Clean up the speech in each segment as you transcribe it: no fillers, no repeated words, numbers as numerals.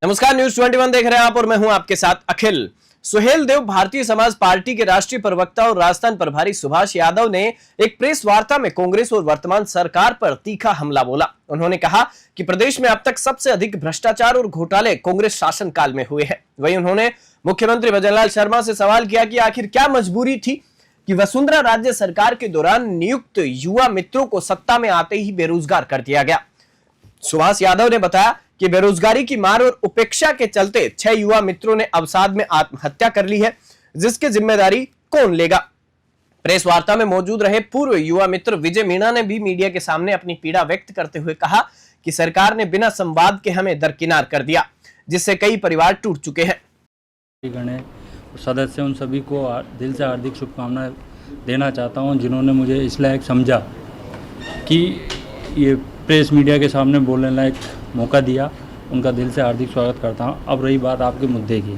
नमस्कार, न्यूज 21 देख रहे हैं आप और मैं हूं आपके साथ अखिल। सुहेल देव भारतीय समाज पार्टी के राष्ट्रीय प्रवक्ता और राजस्थान प्रभारी सुभाष यादव ने एक प्रेस वार्ता में कांग्रेस और वर्तमान सरकार पर तीखा हमला बोला। उन्होंने कहा कि प्रदेश में अब तक सबसे अधिक भ्रष्टाचार और घोटाले कांग्रेस शासनकाल में हुए हैं। वहीं उन्होंने मुख्यमंत्री भजनलाल शर्मा से सवाल किया कि आखिर क्या मजबूरी थी कि वसुंधरा राज्य सरकार के दौरान नियुक्त युवा मित्रों को सत्ता में आते ही बेरोजगार कर दिया गया। सुभाष यादव ने बताया कि बेरोजगारी की मार और उपेक्षा के चलते 6 युवा मित्रों ने अवसाद में आत्महत्या कर ली है, जिसकी जिम्मेदारी कौन लेगा। प्रेस वार्ता में मौजूद रहे पूर्व युवा मित्र विजय मीणा ने भी मीडिया के सामने अपनी पीड़ा व्यक्त करते हुए कहा कि सरकार ने बिना संवाद के हमें दरकिनार कर दिया, जिससे कई परिवार टूट चुके हैं। सदस्य उन सभी को दिल से हार्दिक शुभकामनाएं देना चाहता हूं, जिन्होंने मुझे इस लायक समझा कि ये प्रेस मीडिया के सामने बोलने लायक मौका दिया। उनका दिल से हार्दिक स्वागत करता हूं। अब रही बात आपके मुद्दे की,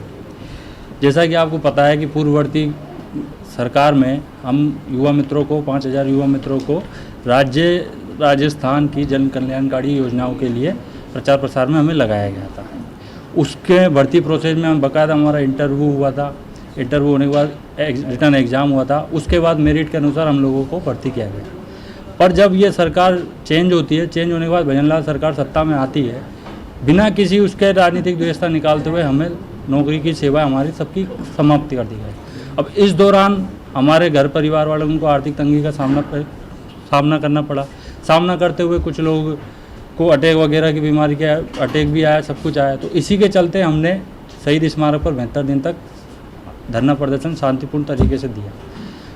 जैसा कि आपको पता है कि पूर्ववर्ती सरकार में हम युवा मित्रों को 5000 युवा मित्रों को राजस्थान की जन कल्याणकारी योजनाओं के लिए प्रचार प्रसार में हमें लगाया गया था। उसके भर्ती प्रोसेस में हम बकायदा हमारा इंटरव्यू हुआ था। इंटरव्यू होने के बाद रिटर्न एग्ज़ाम हुआ था। उसके बाद मेरिट के अनुसार हम लोगों को भर्ती किया गया। पर जब ये सरकार चेंज होती है, चेंज होने के बाद भजनलाल सरकार सत्ता में आती है, बिना किसी उसके राजनीतिक द्वेषता निकालते हुए हमें नौकरी की सेवा हमारी सबकी समाप्ति कर दी गई। अब इस दौरान हमारे घर परिवार वालों को आर्थिक तंगी का सामना करना पड़ा। सामना करते हुए कुछ लोग को अटैक वगैरह की बीमारी का अटैक भी आया, सब कुछ आया। तो इसी के चलते हमने शहीद स्मारक पर 72 दिन तक धरना प्रदर्शन शांतिपूर्ण तरीके से दिया।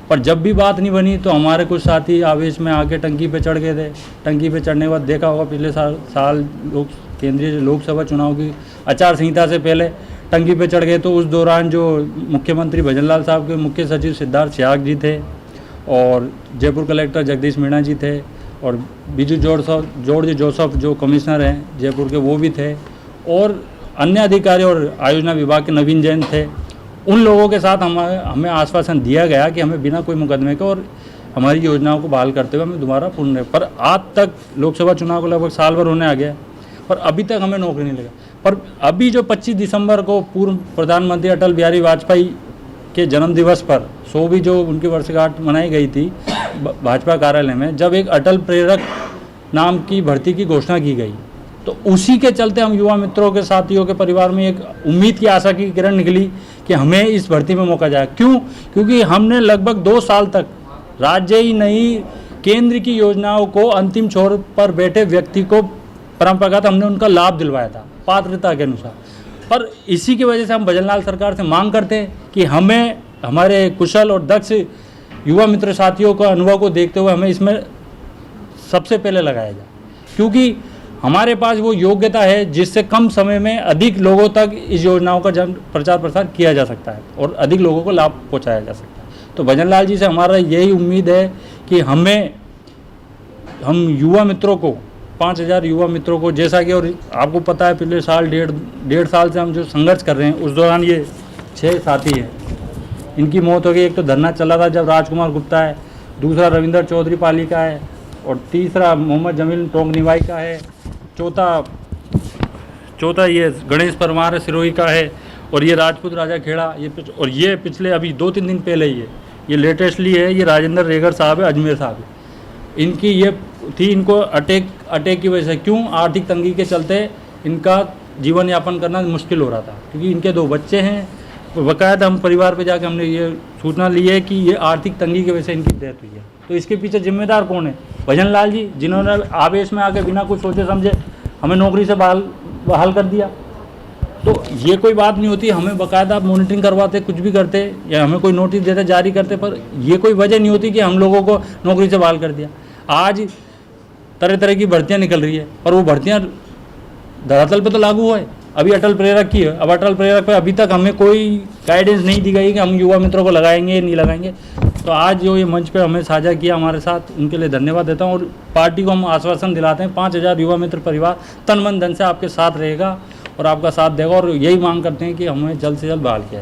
पर जब भी बात नहीं बनी तो हमारे कुछ साथी आवेश में आके टंकी पे चढ़ गए थे। टंकी पे चढ़ने के बाद देखा होगा पिछले साल लोग केंद्रीय लोकसभा चुनाव की आचार संहिता से पहले टंकी पे चढ़ गए। तो उस दौरान जो मुख्यमंत्री भजनलाल साहब के मुख्य सचिव सिद्धार्थ सियाग जी थे और जयपुर कलेक्टर जगदीश मीणा जी थे और बीजू जॉर्ज जोसेफ जो कमिश्नर हैं जयपुर के, वो भी थे और अन्य अधिकारी और आयोजना विभाग के नवीन जैन थे। उन लोगों के साथ हमें आश्वासन दिया गया कि हमें बिना कोई मुकदमे के और हमारी योजनाओं को बहाल करते हुए हमें दोबारा पुनः। पर आज तक लोकसभा चुनाव को लगभग साल भर होने आ गया, पर अभी तक हमें नौकरी नहीं लगा। पर अभी जो 25 दिसंबर को पूर्व प्रधानमंत्री अटल बिहारी वाजपेयी के जन्मदिवस पर 100वीं जो उनकी वर्षगांठ मनाई गई थी भाजपा कार्यालय में, जब एक अटल प्रेरक नाम की भर्ती की घोषणा की गई, तो उसी के चलते हम युवा मित्रों के साथियों के परिवार में एक उम्मीद की आशा की किरण निकली कि हमें इस भर्ती में मौका जाए। क्यों? क्योंकि हमने लगभग 2 साल तक राज्य ही नहीं केंद्र की योजनाओं को अंतिम छोर पर बैठे व्यक्ति को परंपरागत हमने उनका लाभ दिलवाया था पात्रता के अनुसार। पर इसी की वजह से हम भजनलाल सरकार से मांग करते हैं कि हमें हमारे कुशल और दक्ष युवा मित्र साथियों का अनुभव को देखते हुए हमें इसमें सबसे पहले लगाया जाए, क्योंकि हमारे पास वो योग्यता है जिससे कम समय में अधिक लोगों तक इस योजनाओं का प्रचार प्रसार किया जा सकता है और अधिक लोगों को लाभ पहुंचाया जा सकता है। तो भजनलाल जी से हमारा यही उम्मीद है कि हम युवा मित्रों को 5000 युवा मित्रों को, जैसा कि और आपको पता है पिछले साल डेढ़ साल से हम जो संघर्ष कर रहे हैं, उस दौरान ये 6 साथी हैं, इनकी मौत हो गई। एक तो धरना चला था जब राजकुमार गुप्ता है, दूसरा रविंदर चौधरी पाली का है और तीसरा मोहम्मद जमील टोंग निवाई का है, चौथा ये गणेश परमार सिरोही का है और ये राजपूत राजा खेड़ा और ये पिछले अभी 2-3 दिन पहले ही है, ये लेटेस्टली है, ये राजेंद्र रेगर साहब है, अजमेर साहब है। इनकी ये थी, इनको अटैक की वजह से, क्यों? आर्थिक तंगी के चलते इनका जीवन यापन करना मुश्किल हो रहा था, क्योंकि इनके 2 बच्चे हैं। बकायदा हम परिवार पे जाके हमने ये सूचना ली है कि ये आर्थिक तंगी की वजह से इनकी डेथ हुई है। तो इसके पीछे जिम्मेदार कौन है? भजनलाल जी, जिन्होंने आवेश में आके बिना कुछ सोचे समझे हमें नौकरी से बहाल कर दिया। तो ये कोई बात नहीं होती, हमें बाकायदा मॉनिटरिंग करवाते, कुछ भी करते या हमें कोई नोटिस देते, जारी करते, पर ये कोई वजह नहीं होती कि हम लोगों को नौकरी से बहाल कर दिया। आज तरह तरह की भर्तियाँ निकल रही है, पर वो भर्तियाँ धरातल पे तो लागू है। अभी अटल प्रेरक की है, अब अटल प्रेरक पे अभी तक हमें कोई गाइडेंस नहीं दी गई कि हम युवा मित्रों को लगाएंगे नहीं लगाएंगे। तो आज जो ये मंच पे हमें साझा किया हमारे साथ, उनके लिए धन्यवाद देता हूँ। और पार्टी को हम आश्वासन दिलाते हैं 5000 युवा मित्र परिवार तन मन धन से आपके साथ रहेगा और आपका साथ देगा, और यही मांग करते हैं कि हमें जल्द से जल्द बहाल किया जाए।